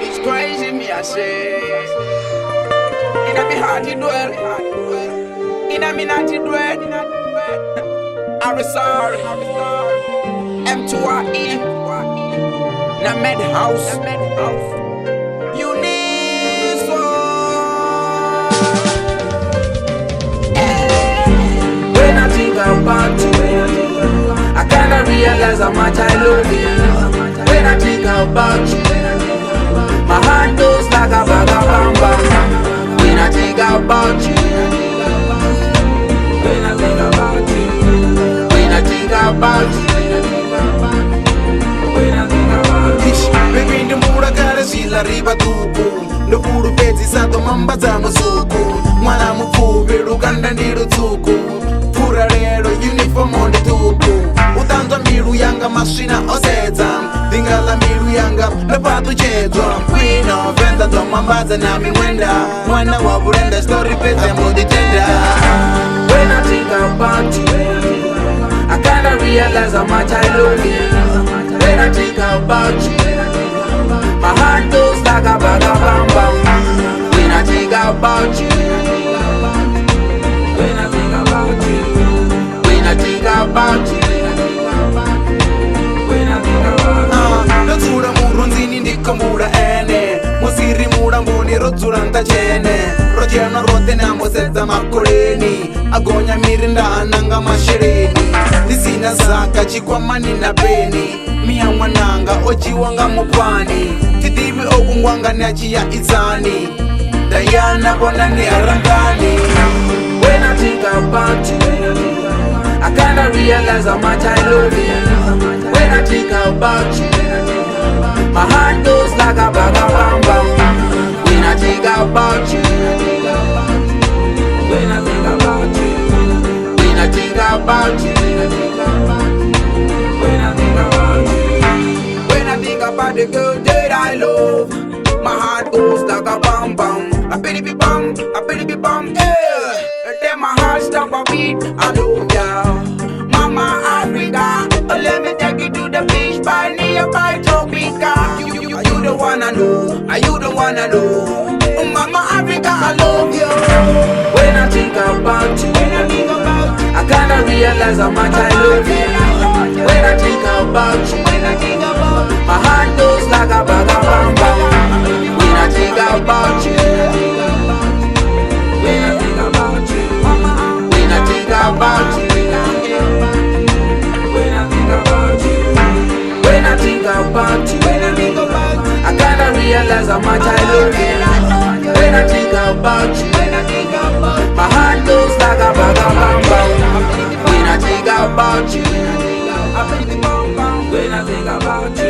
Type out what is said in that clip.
It's crazy, me I say. In a me heart it dwell. In a me night it dwell. I'm sorry. M2RE. Na med house. Uniswa. When I think about you, I kinda realize how much I love you. When I think about you, my heart goes like a bag of bamba. When I think about you, when I think about you, when I think about you, when I think about you. Baby ndi mura kare zila riba tuku Ndukuru pezi sato mamba za musuku Mwana mupfubi lukanda ndi lutsuku Pura lero uniform ndi tuku Utanzwa milu yanga maswina osedza Dingala milu yanga napatu chedzwa Kwino venda ndo mambaza na miwenda Mwana wa bulenda story peze mudi tenda. When I think about you, I kinda realize how much I love you. When I think about you, my heart goes like a bag of bamba. When I think about you, when I think about you, when I think about you, when I think about you. Notsula murunzini ndikamura ene Musiri mura mbuni rotsula ntachene Rojena rote namosedza makoleni Agonya mirinda ananga mashereni Ndisina zaka chikwamani na peni Mia mwananga ochiwanga mupani Tidivi okungwanga nachiya izani Dayana bona ni arangani. When I think about you, I kinda realize how much I love you. When I think about you, my heart goes like a bag of bamba. When I think about you, when I think about you, when I think about you, when I think about you, when I think about the girl that I love, my heart goes like a bam bam, a bitty bum, yeah. Then my heart stop a beat, I love ya, Mama Africa. Oh, let me take you to the beach by nearby Tropica. You the one I know, you the one I know. Oh, Mama Africa, I love you. When I think about you, I kinda realize how much I love you. When I think about you, my heart goes like a bag of bamba. When I think about you, when I think about you, when I think about you, when I think about you, when I think about you, I kinda realize how much I love you. When I think about you, my heart goes like a bag of bamba. When I think about you, when I think about you.